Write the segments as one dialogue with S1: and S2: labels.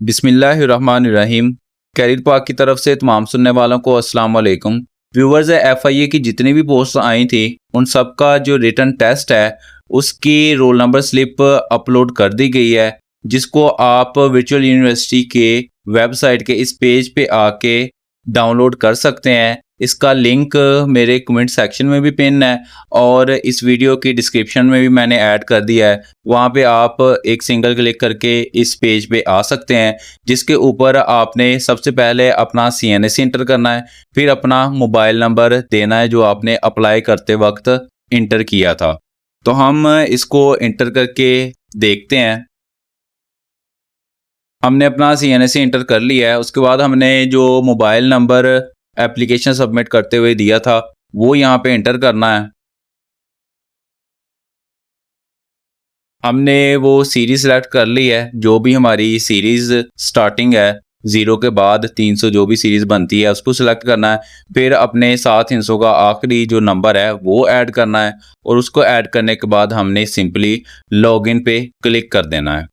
S1: बिस्मिल्लाहिर्रहमानिर्रहीम। कैरियर पाक की तरफ से तमाम सुनने वालों को अस्सलाम वालेकुम। व्यूवर्स, एफआईए की जितनी भी पोस्ट आई थी उन सब का जो रिटन टेस्ट है उसकी रोल नंबर स्लिप अपलोड कर दी गई है, जिसको आप वर्चुअल यूनिवर्सिटी के वेबसाइट के इस पेज पे आके डाउनलोड कर सकते हैं। इसका लिंक मेरे कमेंट सेक्शन में भी पिन है और इस वीडियो की डिस्क्रिप्शन में भी मैंने ऐड कर दिया है। वहाँ पे आप एक सिंगल क्लिक करके इस पेज पे आ सकते हैं, जिसके ऊपर आपने सबसे पहले अपना CNSE इंटर करना है, फिर अपना मोबाइल नंबर देना है जो आपने अप्लाई करते वक्त इंटर किया था। तो हम इसको इंटर करके देखते हैं। हमने अपना CNSE इंटर कर लिया है। उसके बाद हमने जो मोबाइल नंबर एप्लीकेशन सबमिट करते हुए दिया था वो यहाँ पे इंटर करना है। हमने वो सीरीज़ सेलेक्ट कर ली है, जो भी हमारी सीरीज़ स्टार्टिंग है 0 के बाद 300 जो भी सीरीज़ बनती है उसको सिलेक्ट करना है। फिर अपने 7 हिस्सों का आखिरी जो नंबर है वो ऐड करना है और उसको ऐड करने के बाद हमने सिंपली लॉगिन पे क्लिक कर देना है।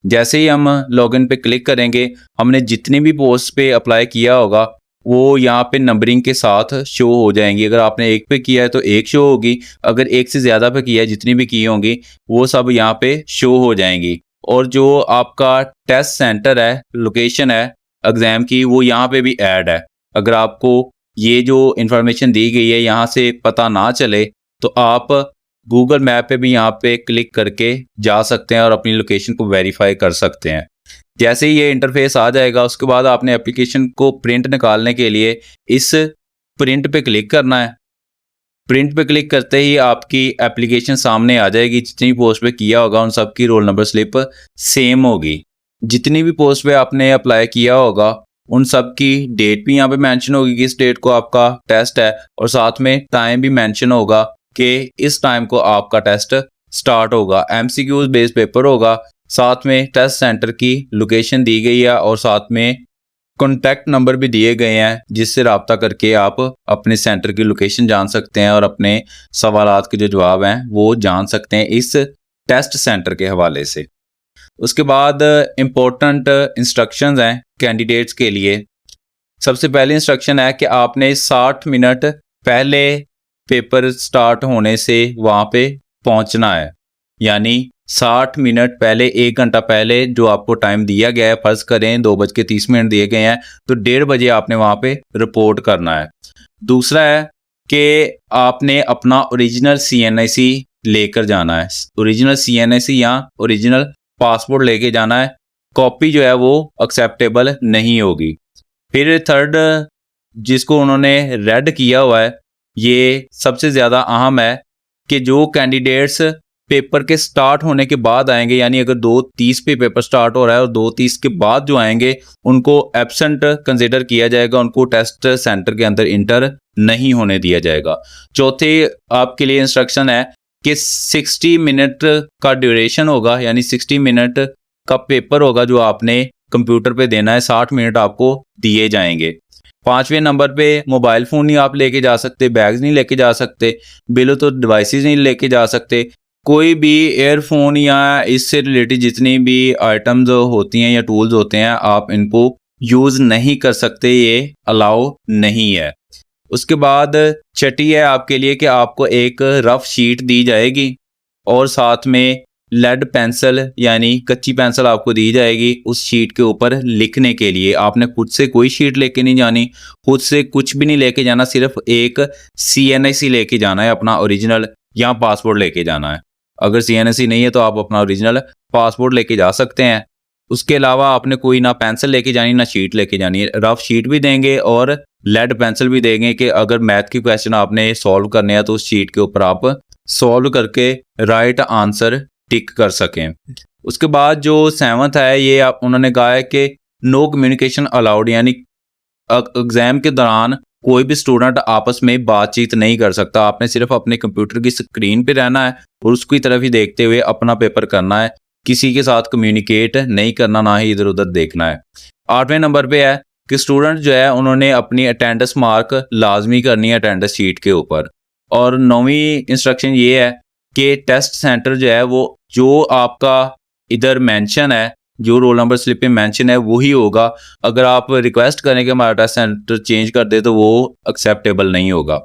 S1: जैसे ही हम लॉगिन पे क्लिक करेंगे, हमने जितनी भी पोस्ट पे अप्लाई किया होगा वो यहाँ पे नंबरिंग के साथ शो हो जाएंगी। अगर आपने एक पे किया है तो एक शो होगी, अगर एक से ज़्यादा पे किया है जितनी भी की होंगी वो सब यहाँ पे शो हो जाएंगी। और जो आपका टेस्ट सेंटर है, लोकेशन है एग्ज़ाम की, वो यहाँ पे भी ऐड है। अगर आपको ये जो इन्फॉर्मेशन दी गई है यहाँ से पता ना चले तो आप गूगल मैप पे भी यहाँ पे क्लिक करके जा सकते हैं और अपनी लोकेशन को वेरीफाई कर सकते हैं। जैसे ही ये इंटरफेस आ जाएगा उसके बाद आपने एप्लीकेशन को प्रिंट निकालने के लिए इस प्रिंट पे क्लिक करना है। प्रिंट पे क्लिक करते ही आपकी एप्लीकेशन सामने आ जाएगी। जितनी पोस्ट पे किया होगा उन सब की रोल नंबर स्लिप सेम होगी। जितनी भी पोस्ट पे आपने अप्लाई किया होगा उन सब की डेट भी यहाँ पे मेंशन होगी कि इस डेट को आपका टेस्ट है, और साथ में टाइम भी मेंशन होगा कि इस टाइम को आपका टेस्ट स्टार्ट होगा। MCQs बेस्ड पेपर होगा, साथ में टेस्ट सेंटर की लोकेशन दी गई है और साथ में कॉन्टैक्ट नंबर भी दिए गए हैं जिससे रब्ता करके आप अपने सेंटर की लोकेशन जान सकते हैं और अपने सवालात के जो जवाब हैं वो जान सकते हैं इस टेस्ट सेंटर के हवाले से। उसके बाद इम्पोर्टेंट इंस्ट्रक्शंस हैं कैंडिडेट्स के लिए। सबसे पहली इंस्ट्रक्शन है कि आपने 60 मिनट पहले पेपर स्टार्ट होने से वहाँ पे पहुँचना है, यानी 60 मिनट पहले, 1 घंटा पहले जो आपको टाइम दिया गया है, फ़र्ज़ करें 2:30 दिए गए हैं तो 1:30 बजे आपने वहाँ पे रिपोर्ट करना है। दूसरा है कि आपने अपना ओरिजिनल CNSE लेकर जाना है। ओरिजिनल CNSE या ओरिजिनल पासपोर्ट लेके जाना है। कॉपी जो है वो एक्सेप्टेबल नहीं होगी। फिर थर्ड, जिसको उन्होंने रेड किया हुआ है, ये सबसे ज़्यादा अहम है कि जो कैंडिडेट्स पेपर के स्टार्ट होने के बाद आएंगे, यानी अगर 2:30 पे पेपर स्टार्ट हो रहा है और 2:30 के बाद जो आएंगे उनको एब्सेंट कंसिडर किया जाएगा, उनको टेस्ट सेंटर के अंदर इंटर नहीं होने दिया जाएगा। चौथे आपके लिए इंस्ट्रक्शन है कि 60 मिनट का ड्यूरेशन होगा, यानी 60 मिनट का पेपर होगा जो आपने कंप्यूटर पे देना है। 60 मिनट आपको दिए जाएंगे। 5वें नंबर पे मोबाइल फ़ोन नहीं आप लेके जा सकते, बैग्स नहीं लेके जा सकते, ब्लूटूथ डिवाइसेस नहीं लेके जा सकते। कोई भी एयरफोन या इससे रिलेटेड जितनी भी आइटम्स होती हैं या टूल्स होते हैं आप इनको यूज़ नहीं कर सकते, ये अलाउ नहीं है। उसके बाद छठी है आपके लिए कि आपको एक रफ शीट दी जाएगी और साथ में लेड पेंसिल यानी कच्ची पेंसिल आपको दी जाएगी उस शीट के ऊपर लिखने के लिए। आपने खुद से कोई शीट लेके नहीं जानी, खुद से कुछ भी नहीं लेके जाना, सिर्फ एक CNSE लेके जाना है अपना ओरिजिनल, या पासपोर्ट लेके जाना है। अगर CNSE नहीं है तो आप अपना ओरिजिनल पासपोर्ट लेके जा सकते हैं। उसके अलावा आपने कोई ना पेंसिल लेके जानी ना शीट लेके जानी है। रफ शीट भी देंगे और लेड पेंसिल भी देंगे कि अगर मैथ की क्वेश्चन आपने सॉल्व करने हैं तो उस शीट के ऊपर आप सॉल्व करके राइट आंसर टिक कर सकें। उसके बाद जो 7th है, ये आप उन्होंने कहा है कि नो कम्युनिकेशन अलाउड, यानी एग्ज़ाम के दौरान कोई भी स्टूडेंट आपस में बातचीत नहीं कर सकता। आपने सिर्फ अपने कंप्यूटर की स्क्रीन पे रहना है और उसकी तरफ ही देखते हुए अपना पेपर करना है। किसी के साथ कम्युनिकेट नहीं करना, ना ही इधर उधर देखना है। 8वें नंबर पे है कि स्टूडेंट जो है उन्होंने अपनी अटेंडेंस मार्क लाजमी करनी है अटेंडेंस शीट के ऊपर। और 9वीं इंस्ट्रक्शन ये है कि टेस्ट सेंटर जो है वो जो आपका इधर मेंशन है जो रोल नंबर स्लिप पे मेंशन है वही होगा। अगर आप रिक्वेस्ट करें कि हमारा टेस्ट सेंटर चेंज कर दे तो वो एक्सेप्टेबल नहीं होगा।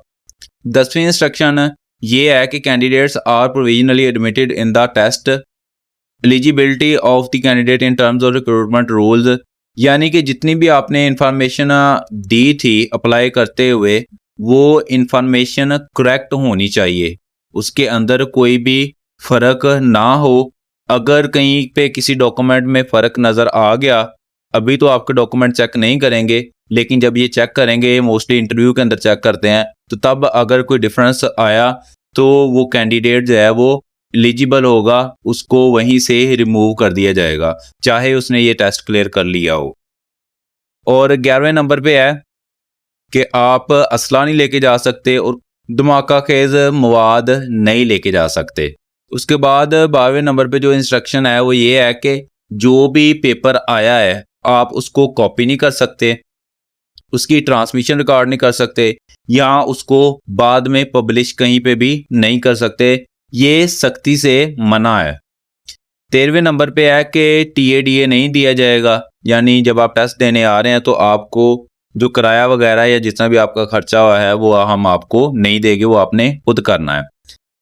S1: 10वीं इंस्ट्रक्शन ये है कि candidates are provisionally admitted in the test eligibility of the candidate in terms of recruitment rules, यानी कि जितनी भी आपने इंफॉर्मेशन दी थी अप्लाई करते हुए वो इंफॉर्मेशन करेक्ट होनी चाहिए, उसके अंदर कोई भी फ़र्क ना हो। अगर कहीं पे किसी डॉक्यूमेंट में फ़र्क नज़र आ गया, अभी तो आपके डॉक्यूमेंट चेक नहीं करेंगे, लेकिन जब ये चेक करेंगे, मोस्टली इंटरव्यू के अंदर चेक करते हैं, तो तब अगर कोई डिफरेंस आया तो वो कैंडिडेट जो है वो एलिजिबल होगा, उसको वहीं से रिमूव कर दिया जाएगा, चाहे उसने ये टेस्ट क्लियर कर लिया हो। और 11वें नंबर पे है कि आप असला नहीं लेके जा सकते और धमाका खेज मवाद नहीं लेके जा सकते। उसके बाद 12वें नंबर पे जो इंस्ट्रक्शन है वो ये है कि जो भी पेपर आया है आप उसको कॉपी नहीं कर सकते, उसकी ट्रांसमिशन रिकॉर्ड नहीं कर सकते, या उसको बाद में पब्लिश कहीं पे भी नहीं कर सकते, ये सख्ती से मना है। 13वें नंबर पे है कि टीएडीए नहीं दिया जाएगा, यानी जब आप टेस्ट देने आ रहे हैं तो आपको जो किराया वगैरह या जितना भी आपका खर्चा हुआ है वो हम आपको नहीं देंगे, वो आपने खुद करना है।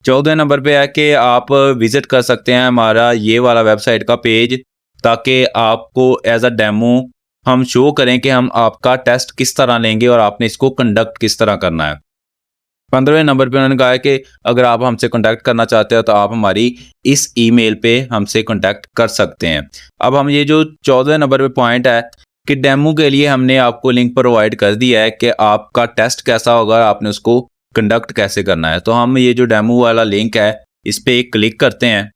S1: 14वें नंबर पे है कि आप विज़िट कर सकते हैं हमारा ये वाला वेबसाइट का पेज, ताकि आपको एज अ डेमो हम शो करें कि हम आपका टेस्ट किस तरह लेंगे और आपने इसको कंडक्ट किस तरह करना है। 15वें नंबर पे उन्होंने कहा है कि अगर आप हमसे कॉन्टैक्ट करना चाहते हो तो आप हमारी इस ईमेल पे हमसे कॉन्टैक्ट कर सकते हैं। अब हम ये जो 14वें नंबर पे पॉइंट है कि डेमो के लिए हमने आपको लिंक प्रोवाइड कर दिया है कि आपका टेस्ट कैसा होगा, आपने उसको कंडक्ट कैसे करना है। तो हम ये जो डेमो वाला लिंक है इस पर क्लिक करते हैं।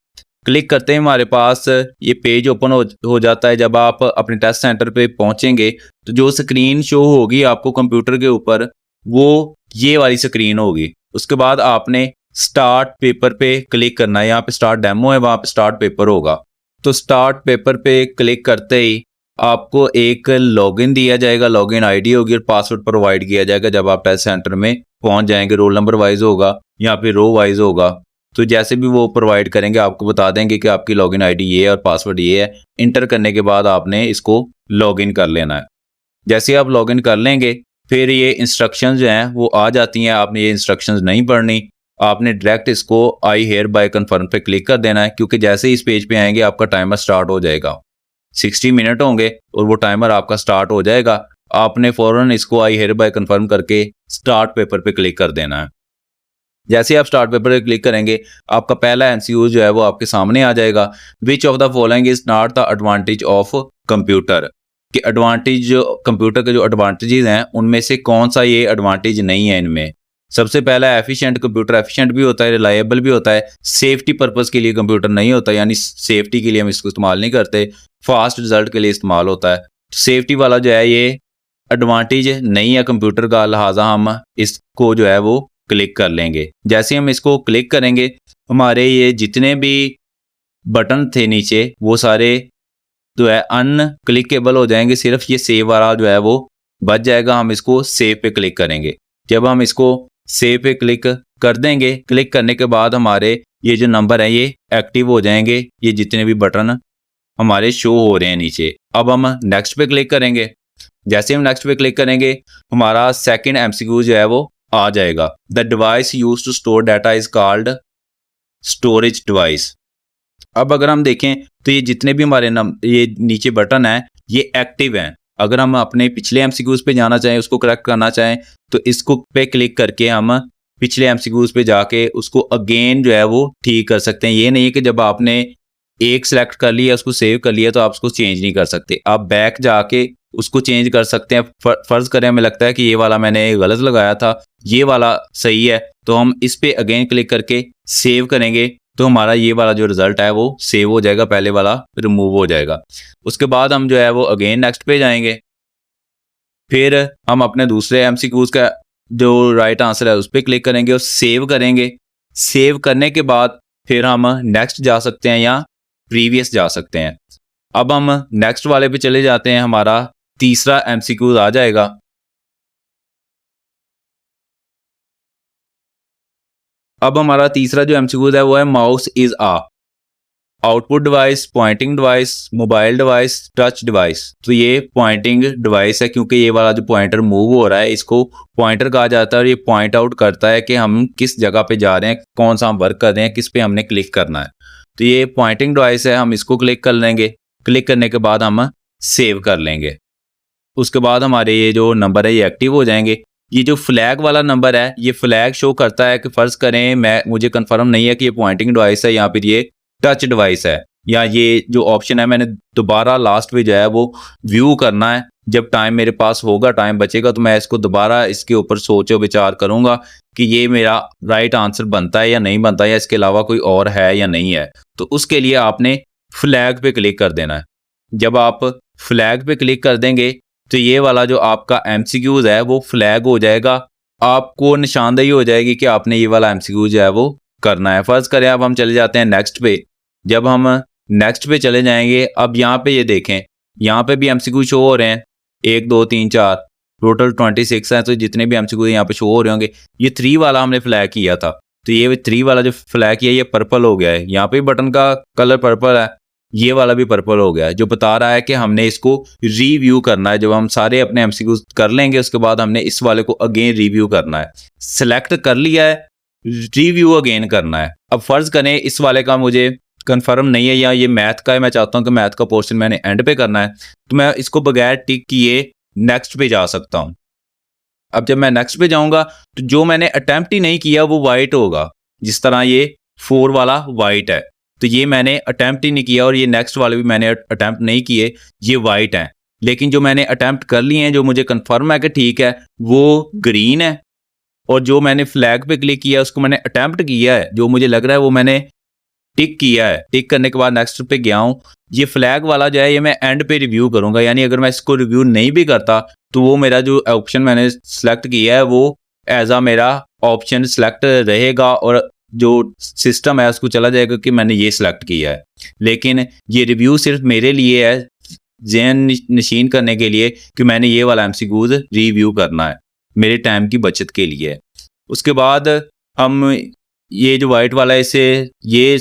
S1: क्लिक करते ही हमारे पास ये पेज ओपन हो जाता है। जब आप अपने टेस्ट सेंटर पे पहुंचेंगे तो जो स्क्रीन शो होगी आपको कंप्यूटर के ऊपर, वो ये वाली स्क्रीन होगी। उसके बाद आपने स्टार्ट पेपर पे क्लिक करना है। यहाँ पे स्टार्ट डेमो है, वहाँ पे स्टार्ट पेपर होगा। तो स्टार्ट पेपर पे क्लिक करते ही आपको एक लॉगिन दिया जाएगा, लॉगिन आईडी होगी और पासवर्ड प्रोवाइड किया जाएगा। जब आप टेस्ट सेंटर में पहुंच जाएंगे, रोल नंबर वाइज होगा या फिर रो वाइज होगा, तो जैसे भी वो प्रोवाइड करेंगे आपको बता देंगे कि आपकी लॉगिन आईडी ये है और पासवर्ड ये है। इंटर करने के बाद आपने इसको लॉगिन कर लेना है। जैसे आप लॉगिन कर लेंगे फिर ये इंस्ट्रक्शंस जो हैं वो आ जाती हैं। आपने ये इंस्ट्रक्शंस नहीं पढ़नी, आपने डायरेक्ट इसको आई हेयर बाय कन्फर्म पे क्लिक कर देना है, क्योंकि जैसे ही इस पेज पे आएंगे आपका टाइमर स्टार्ट हो जाएगा। 60 मिनट होंगे और वो टाइमर आपका स्टार्ट हो जाएगा। आपने फ़ौरन इसको आई हेयर बाय कन्फर्म करके स्टार्ट पेपर पे क्लिक कर देना है। जैसे ही आप स्टार्ट पेपर पे क्लिक करेंगे आपका पहला एमसीक्यू जो है वो आपके सामने आ जाएगा। Which of the following is not the advantage of computer, कि एडवांटेज जो कंप्यूटर के जो एडवांटेजेस हैं उनमें से कौन सा ये एडवांटेज नहीं है इनमें। सबसे पहला एफिशिएंट, कंप्यूटर एफिशिएंट भी होता है, रिलायबल भी होता है। सेफ्टी पर्पस के लिए कंप्यूटर नहीं होता, यानी सेफ्टी के लिए हम इसको इस्तेमाल नहीं करते। फास्ट रिजल्ट के लिए इस्तेमाल होता है। सेफ्टी वाला जो है ये एडवांटेज नहीं है कंप्यूटर का, लिहाजा हम इसको जो है वो क्लिक कर लेंगे। जैसे हम इसको क्लिक करेंगे हमारे ये जितने भी बटन थे नीचे वो सारे जो है अनक्लिकेबल हो जाएंगे। सिर्फ ये सेव वाला जो है वो बच जाएगा। हम इसको सेव पे क्लिक करेंगे। जब हम इसको सेव पे क्लिक कर देंगे, क्लिक करने के बाद हमारे ये जो नंबर है ये एक्टिव हो जाएंगे। ये जितने भी बटन हमारे शो हो रहे हैं नीचे। अब हम नेक्स्ट पे क्लिक करेंगे। जैसे हम नेक्स्ट पे क्लिक करेंगे हमारा सेकंड एमसीक्यू जो है वो आ जाएगा। The device use to store data is called storage device. अब अगर हम देखें तो ये जितने भी हमारे ये नीचे बटन है ये एक्टिव हैं। अगर हम अपने पिछले एमसीक्यूज पे जाना चाहें, उसको करेक्ट करना चाहें, तो इसको पे क्लिक करके हम पिछले एमसीक्यूज पे जाके उसको अगेन जो है वो ठीक कर सकते हैं। ये नहीं है कि जब आपने एक सेलेक्ट कर लिया, उसको सेव कर लिया, तो आप उसको चेंज नहीं कर सकते। आप बैक जाके उसको चेंज कर सकते हैं। फर्ज करें हमें लगता है कि ये वाला मैंने गलत लगाया था, ये वाला सही है, तो हम इस पे अगेन क्लिक करके सेव करेंगे तो हमारा ये वाला जो रिजल्ट है वो सेव हो जाएगा, पहले वाला रिमूव हो जाएगा। उसके बाद हम जो है वो अगेन नेक्स्ट पे जाएंगे। फिर हम अपने दूसरे एमसीक्यूज का जो राइट आंसर है उस पर क्लिक करेंगे और सेव करेंगे। सेव करने के बाद फिर हम नेक्स्ट जा सकते हैं या प्रीवियस जा सकते हैं। अब हम नेक्स्ट वाले पे चले जाते हैं। हमारा तीसरा एमसीक्यू आ जाएगा। अब हमारा तीसरा जो एमसीक्यू है वो है mouse is a. Output device, pointing device, mobile device, touch device. तो ये पॉइंटिंग डिवाइस है क्योंकि ये वाला जो पॉइंटर मूव हो रहा है इसको पॉइंटर कहा जाता है और ये पॉइंट आउट करता है कि हम किस जगह पे जा रहे हैं, कौन सा हम वर्क कर रहे हैं, किस पे हमने क्लिक करना है। तो ये पॉइंटिंग डिवाइस है, हम इसको क्लिक कर लेंगे। क्लिक करने के बाद हम सेव कर लेंगे। उसके बाद हमारे ये जो नंबर है ये एक्टिव हो जाएंगे। ये जो फ्लैग वाला नंबर है ये फ्लैग शो करता है कि फ़र्ज़ करें मुझे कंफर्म नहीं है कि ये पॉइंटिंग डिवाइस है या फिर ये टच डिवाइस है, या ये जो ऑप्शन है मैंने दोबारा लास्ट में जो है वो व्यू करना है। जब टाइम मेरे पास होगा, टाइम बचेगा, तो मैं इसको दोबारा इसके ऊपर सोचो विचार करूँगा कि ये मेरा राइट आंसर बनता है या नहीं बनता, या इसके अलावा कोई और है या नहीं है। तो उसके लिए आपने फ्लैग पे क्लिक कर देना है। जब आप फ्लैग पे क्लिक कर देंगे तो ये वाला जो आपका एमसीक्यूज़ है वो फ्लैग हो जाएगा। आपको निशानदेही हो जाएगी कि आपने ये वाला एमसीक्यू जो है वो करना है। फ़र्ज़ करें अब हम चले जाते हैं नेक्स्ट पे। जब हम नेक्स्ट पे चले जाएंगे, अब यहाँ पे ये देखें, यहाँ पे भी एमसीक्यू शो हो रहे हैं 1 2 3 4, टोटल 26 हैं। तो जितने भी एमसीक्यू यहाँ पे शो हो रहे होंगे, ये 3 वाला हमने फ्लैग किया था, तो ये 3 वाला जो फ्लैग किया ये पर्पल हो गया है। यहाँ पे बटन का कलर पर्पल है, ये वाला भी पर्पल हो गया है, जो बता रहा है कि हमने इसको रिव्यू करना है। जब हम सारे अपने एमसीक्यूज कर लेंगे उसके बाद हमने इस वाले को अगेन रिव्यू करना है। सेलेक्ट कर लिया है, रिव्यू अगेन करना है। अब फर्ज करें इस वाले का मुझे कंफर्म नहीं है, या ये मैथ का है, मैं चाहता हूं कि मैथ का पोर्शन मैंने एंड पे करना है, तो मैं इसको बगैर टिक किए नेक्स्ट पे जा सकता हूं। अब जब मैं नेक्स्ट पे जाऊंगा तो जो मैंने अटेम्प्ट ही नहीं किया वो वाइट होगा, जिस तरह ये 4 वाला वाइट है। तो ये मैंने अटेम्प्ट ही नहीं किया, और ये नेक्स्ट वाले भी मैंने अटेम्प्ट नहीं किए, ये वाइट हैं। लेकिन जो मैंने अटेम्प्ट कर लिए हैं, जो मुझे कंफर्म है कि ठीक है, वो ग्रीन है। और जो मैंने फ्लैग पे क्लिक किया उसको मैंने अटेम्प्ट किया है, जो मुझे लग रहा है वो मैंने टिक किया है। टिक करने के बाद नेक्स्ट पे गया हूँ। ये फ्लैग वाला जो है ये मैं एंड पे रिव्यू करूंगा, यानी अगर मैं इसको रिव्यू नहीं भी करता तो वो मेरा जो ऑप्शन मैंने सेलेक्ट किया है वो एज आ मेरा ऑप्शन सेलेक्ट रहेगा, और जो सिस्टम है उसको चला जाएगा कि मैंने ये सिलेक्ट किया है। लेकिन ये रिव्यू सिर्फ मेरे लिए है, ज़हन नशीन करने के लिए कि मैंने ये वाला एमसीक्यूज रिव्यू करना है, मेरे टाइम की बचत के लिए। उसके बाद हम ये जो वाइट वाला है इसे ये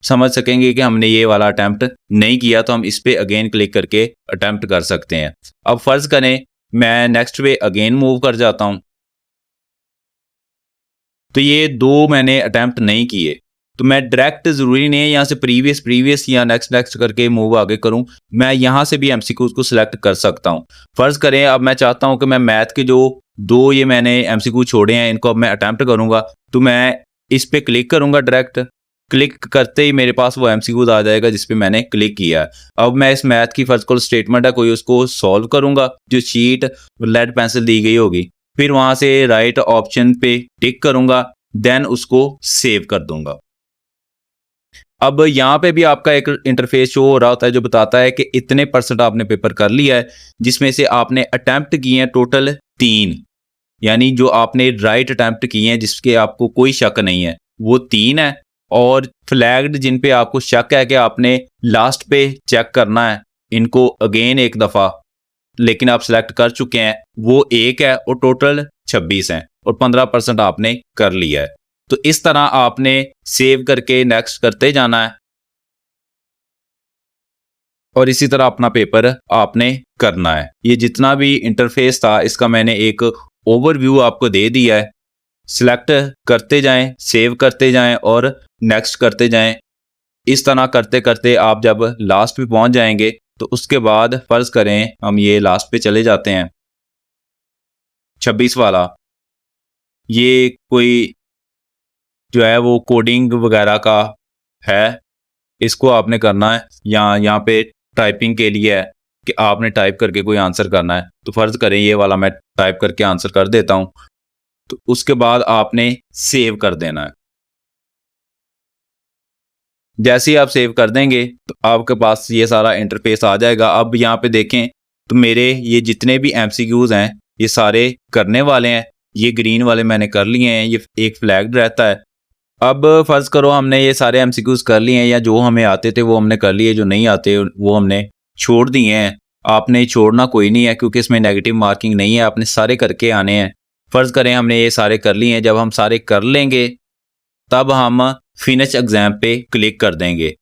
S1: समझ सकेंगे कि हमने ये वाला अटैम्प्ट नहीं किया, तो हम इस पे अगेन क्लिक करके अटैम्प्ट कर सकते हैं। अब फर्ज करें मैं नेक्स्ट पे अगेन मूव कर जाता हूं, तो ये 2 मैंने अटैम्प्ट नहीं किए, तो मैं डायरेक्ट ज़रूरी नहीं है यहाँ से प्रीवियस प्रीवियस या नेक्स्ट नेक्स्ट करके मूव आगे करूँ, मैं यहाँ से भी एमसीक्यूज को सिलेक्ट कर सकता हूँ। फ़र्ज़ करें अब मैं चाहता हूँ कि मैं मैथ के जो 2 ये मैंने एमसीक्यू छोड़े हैं इनको अब मैं अटैम्प्ट करूँगा, तो मैं इस पे क्लिक करूँगा। डायरेक्ट क्लिक करते ही मेरे पास वो एमसीक्यूज आ जाएगा जिस पे मैंने क्लिक किया है। अब मैं इस मैथ की फर्स्ट कॉल स्टेटमेंट है कोई, उसको सॉल्व करूँगा, जो शीट लेड पेंसिल दी गई होगी, फिर वहाँ से राइट ऑप्शन पे टिक करूँगा, देन उसको सेव कर दूंगा। अब यहाँ पे भी आपका एक इंटरफेस शो हो रहा होता है जो बताता है कि इतने % आपने पेपर कर लिया है, जिसमें से आपने अटैम्प्ट किए हैं टोटल 3, यानी जो आपने राइट अटैम्प्ट किए हैं जिसके आपको कोई शक नहीं है वो 3 है, और फ्लैग्ड जिन पे आपको शक है कि आपने लास्ट पे चेक करना है इनको अगेन एक दफ़ा, लेकिन आप सिलेक्ट कर चुके हैं, वो 1 है और टोटल 26 हैं, और 15% आपने कर लिया है। तो इस तरह आपने सेव करके नेक्स्ट करते जाना है, और इसी तरह अपना पेपर आपने करना है। ये जितना भी इंटरफेस था इसका मैंने एक ओवरव्यू आपको दे दिया है। सिलेक्ट करते जाएं, सेव करते जाएं और नेक्स्ट करते जाएं। इस तरह करते करते आप जब लास्ट पे पहुंच जाएंगे तो उसके बाद फ़र्ज़ करें हम ये लास्ट पे चले जाते हैं, 26 वाला, ये कोई जो है वो कोडिंग वगैरह का है, इसको आपने करना है, या यहाँ पे टाइपिंग के लिए है कि आपने टाइप करके कोई आंसर करना है। तो फ़र्ज़ करें ये वाला मैं टाइप करके आंसर कर देता हूँ, तो उसके बाद आपने सेव कर देना है। जैसे ही आप सेव कर देंगे तो आपके पास ये सारा इंटरफेस आ जाएगा। अब यहाँ पे देखें तो मेरे ये जितने भी एमसीक्यूज़ हैं ये सारे करने वाले हैं, ये ग्रीन वाले मैंने कर लिए हैं, ये एक फ्लैग्ड रहता है। अब फ़र्ज़ करो हमने ये सारे एमसीक्यूज़ कर लिए हैं, या जो हमें आते थे वो हमने कर लिए, जो नहीं आते वो हमने छोड़ दिए हैं। आपने छोड़ना कोई नहीं है क्योंकि इसमें नेगेटिव मार्किंग नहीं है, आपने सारे करके आने हैं। फ़र्ज़ करें हमने ये सारे कर लिए हैं, जब हम सारे कर लेंगे तब हम फिनिश एग्ज़ाम पे क्लिक कर देंगे।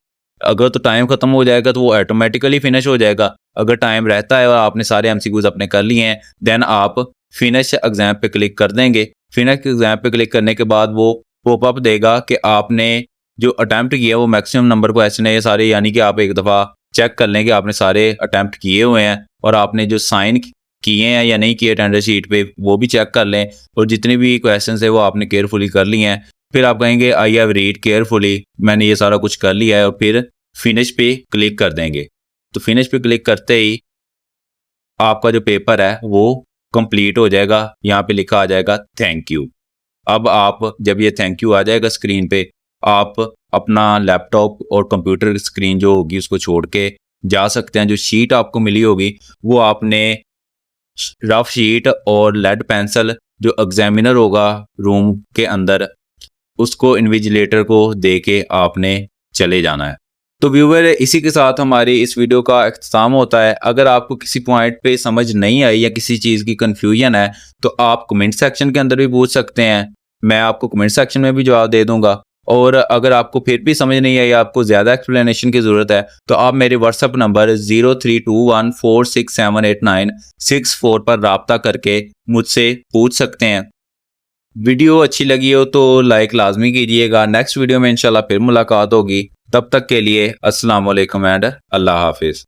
S1: अगर तो टाइम ख़त्म हो जाएगा तो वो ऑटोमेटिकली फिनिश हो जाएगा। अगर टाइम रहता है और आपने सारे एमसीक्यूज़ अपने कर लिए हैं, देन आप फिनिश एग्ज़ाम पे क्लिक कर देंगे। फिनिश एग्ज़ाम पे क्लिक करने के बाद वो पॉपअप देगा कि आपने जो अटेम्प्ट किया वो मैक्सिमम नंबर क्वेश्चन है ये सारे, यानी कि आप एक दफ़ा चेक कर लें कि आपने सारे अटेम्प्ट किए हुए हैं और आपने जो साइन किए हैं या नहीं किए अटेंडेंस शीट पे वो भी चेक कर लें, और जितने भी क्वेश्चंस है वो आपने केयरफुली कर लिए हैं। फिर आप कहेंगे आई हैव रीड केयरफुली, मैंने ये सारा कुछ कर लिया है, और फिर फिनिश पे क्लिक कर देंगे। तो फिनिश पे क्लिक करते ही आपका जो पेपर है वो कंप्लीट हो जाएगा। यहाँ पे लिखा आ जाएगा थैंक यू। अब आप जब ये थैंक यू आ जाएगा स्क्रीन पे, आप अपना लैपटॉप और कंप्यूटर की स्क्रीन जो होगी उसको छोड़ के जा सकते हैं। जो शीट आपको मिली होगी वो आपने रफ शीट और लेड पेंसिल जो एग्जामिनर होगा रूम के अंदर, उसको इन्विजिलेटर को दे के आपने चले जाना है। तो व्यूवर, इसी के साथ हमारी इस वीडियो का इख्तिताम होता है। अगर आपको किसी पॉइंट पे समझ नहीं आई या किसी चीज़ की कन्फ्यूजन है तो आप कमेंट सेक्शन के अंदर भी पूछ सकते हैं, मैं आपको कमेंट सेक्शन में भी जवाब दे दूंगा। और अगर आपको फिर भी समझ नहीं आई, आपको ज़्यादा एक्सप्लेनेशन की ज़रूरत है, तो आप मेरे व्हाट्सअप नंबर 0321467896 पर रब्ता करके मुझसे पूछ सकते हैं। वीडियो अच्छी लगी हो तो लाइक लाजमी कीजिएगा। नेक्स्ट वीडियो में इंशाल्लाह फिर मुलाकात होगी। तब तक के लिए अस्सलाम वालेकुम एंड अल्लाह हाफिज़।